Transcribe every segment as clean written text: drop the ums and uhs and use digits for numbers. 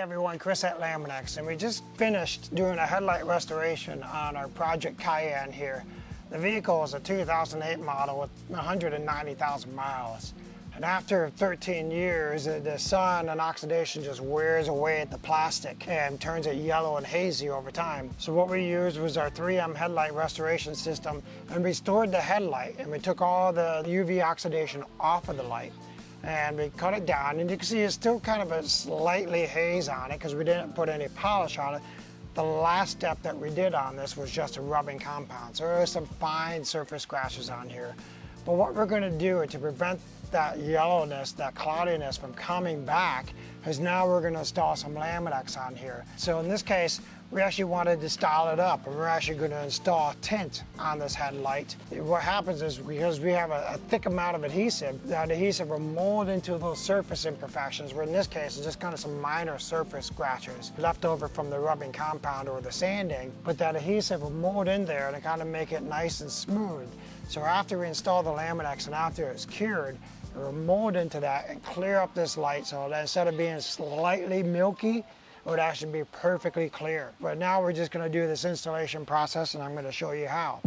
everyone, Chris at Laminex, and we just finished doing a headlight restoration on our Project Cayenne here. The vehicle is a 2008 model with 190,000 miles. And after 13 years, the sun and oxidation just wears away at the plastic and turns it yellow and hazy over time. So what we used was our 3M headlight restoration system and restored the headlight, and we took all the UV oxidation off of the light. And we cut it down, and you can see it's still kind of a slightly haze on it because we didn't put any polish on it. The last step that we did on this was just a rubbing compound. So there are some fine surface scratches on here. But what we're going to do to prevent that yellowness, that cloudiness from coming back is now we're going to install some Laminex on here. So in this case, we actually wanted to style it up, and we're actually going to install tint on this headlight. What happens is because we have a thick amount of adhesive, that adhesive will mold into those surface imperfections, where in this case it's just kind of some minor surface scratches left over from the rubbing compound or the sanding, but that adhesive will mold in there and kind of make it nice and smooth. So after we install the Laminex and after it's cured, it will mold into that and clear up this light so that instead of being slightly milky, it would actually be perfectly clear. But now we're just going to do this installation process, and I'm going to show you how.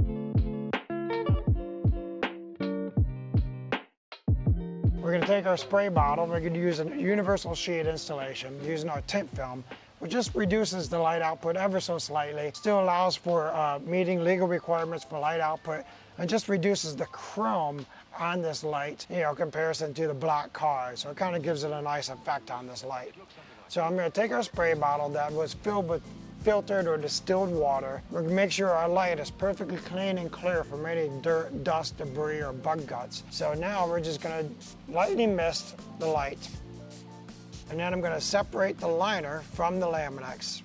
We're going to take our spray bottle. We're going to use a universal sheet installation using our tint film, which just reduces the light output ever so slightly. Still allows for meeting legal requirements for light output, and just reduces the chrome on this light, comparison to the black car. So it kind of gives it a nice effect on this light. So I'm going to take our spray bottle that was filled with filtered or distilled water. We're going to make sure our light is perfectly clean and clear from any dirt, dust, debris, or bug guts. So now we're just going to lightly mist the light. And then I'm going to separate the liner from the Laminex.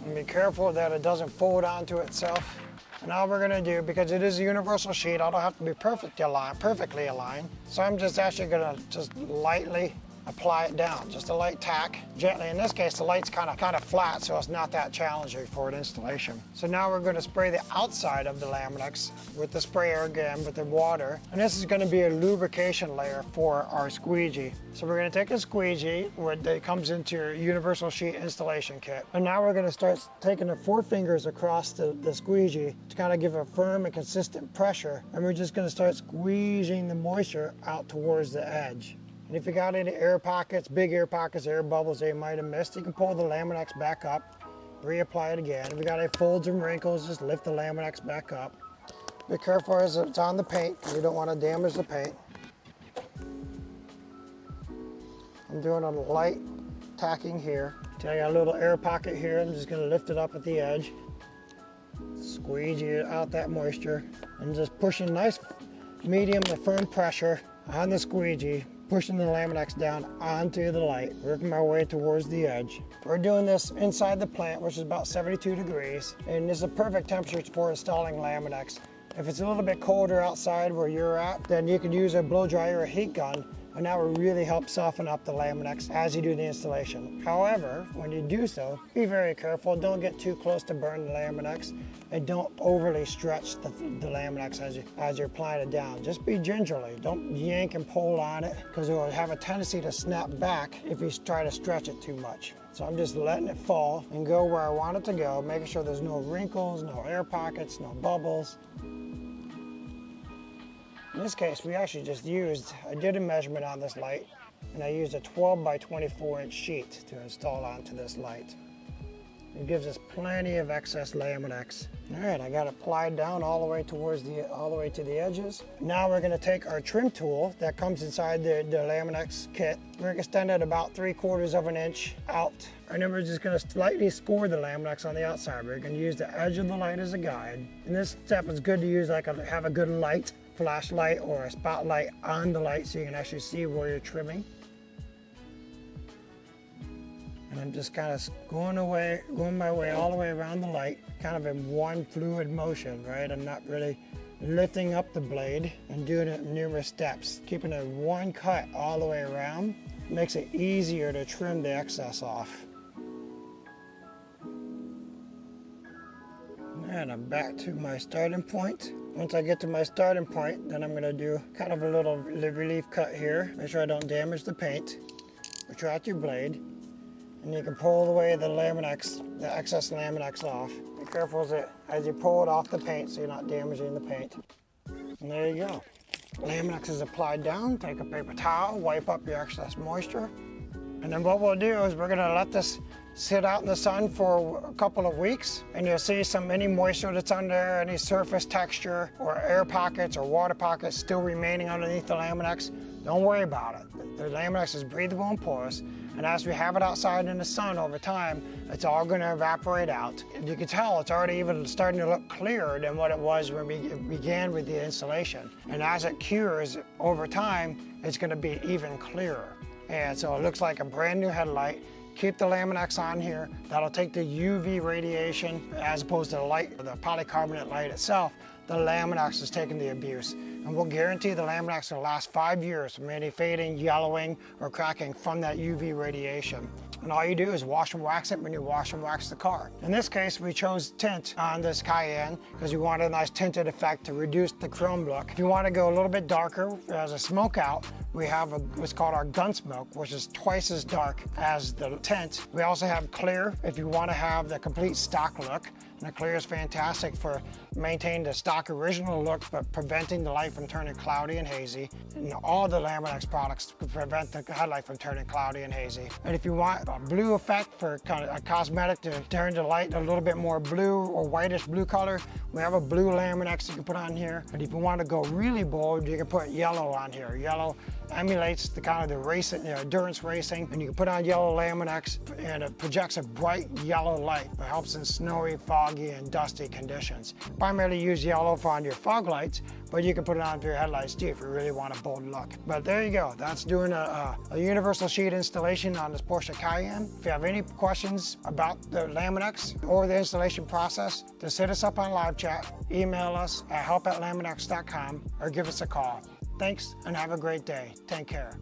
And be careful that it doesn't fold onto itself. And all we're going to do, because it is a universal sheet, I don't have to be perfectly aligned. So I'm just actually going to just lightly apply it down, just a light tack, gently. In this case, the light's kind of flat, so it's not that challenging for an installation. So now we're going to spray the outside of the Laminex with the sprayer again, with the water. And this is going to be a lubrication layer for our squeegee. So we're going to take a squeegee that comes into your universal sheet installation kit. And now we're going to start taking the 4 fingers across the squeegee to kind of give a firm and consistent pressure. And we're just going to start squeezing the moisture out towards the edge. And if you got any air pockets, big air pockets, air bubbles that you might have missed, you can pull the Laminex back up, reapply it again. If you got any folds and wrinkles, just lift the Laminex back up. Be careful as it's on the paint, because you don't want to damage the paint. I'm doing a light tacking here. So I got a little air pocket here. I'm just going to lift it up at the edge, squeegee out that moisture, and just pushing nice medium to firm pressure on the squeegee, pushing the Laminex down onto the light, working my way towards the edge. We're doing this inside the plant, which is about 72 degrees, and this is a perfect temperature for installing Laminex. If it's a little bit colder outside where you're at, then you can use a blow dryer or a heat gun, and that will really help soften up the Laminex as you do the installation. However, when you do so, be very careful. Don't get too close to burn the Laminex, and don't overly stretch the Laminex as you're applying it down. Just be gingerly. Don't yank and pull on it, because it will have a tendency to snap back if you try to stretch it too much. So I'm just letting it fall and go where I want it to go, making sure there's no wrinkles, no air pockets, no bubbles. In this case, we actually just I did a measurement on this light, and I used a 12 by 24 inch sheet to install onto this light. It gives us plenty of excess Laminex. All right, I got it applied down all the way to the edges. Now we're gonna take our trim tool that comes inside the Laminex kit. We're gonna extend it about 3/4 of an inch out. And then we're just gonna slightly score the Laminex on the outside. We're gonna use the edge of the light as a guide. And this step is good to use, have a good light, flashlight or a spotlight on the light so you can actually see where you're trimming. And I'm just kind of going my way all the way around the light, kind of in one fluid motion, right? I'm not really lifting up the blade and doing it in numerous steps. Keeping it one cut all the way around makes it easier to trim the excess off. And I'm back to my starting point. Once I get to my starting point, then I'm going to do kind of a little relief cut here. Make sure I don't damage the paint. Retract your blade. and you can pull away the Laminex, the excess Laminex off. Be careful as you pull it off the paint so you're not damaging the paint. And there you go. Laminex is applied down. Take a paper towel, wipe up your excess moisture. And then what we'll do is we're gonna let this sit out in the sun for a couple of weeks, and you'll see any moisture that's under there, any surface texture or air pockets or water pockets still remaining underneath the Laminex. Don't worry about it. The Laminex is breathable and porous, and as we have it outside in the sun over time, it's all gonna evaporate out. And you can tell it's already even starting to look clearer than what it was when we began with the installation. And as it cures over time, it's gonna be even clearer. And so it looks like a brand new headlight. Keep the Laminex on here. That'll take the UV radiation as opposed to the light, the polycarbonate light itself. The Laminex is taking the abuse. And we'll guarantee the Laminex will last 5 years from any fading, yellowing, or cracking from that UV radiation. And all you do is wash and wax it when you wash and wax the car. In this case, we chose tint on this Cayenne because we wanted a nice tinted effect to reduce the chrome look. If you want to go a little bit darker as a smoke out, we have what's called our Gunsmoke, which is twice as dark as the tint. We also have clear if you want to have the complete stock look. And the clear is fantastic for maintaining the stock original look, but preventing the light from turning cloudy and hazy. And all the Laminex products prevent the headlight from turning cloudy and hazy. And if you want a blue effect for kind of a cosmetic to turn the light a little bit more blue or whitish blue color, we have a blue Laminex you can put on here. And if you want to go really bold, you can put yellow on here. Yellow emulates the kind of the racing, endurance racing, and you can put on yellow Laminex and it projects a bright yellow light. It helps in snowy, foggy, and dusty conditions. Primarily use yellow on your fog lights, but you can put it on for your headlights too if you really want a bold look. But there you go. That's doing a universal sheet installation on this Porsche Cayenne. If you have any questions about the Laminex or the installation process, just hit us up on live chat, email us at help@laminex.com, or give us a call. Thanks and have a great day. Take care.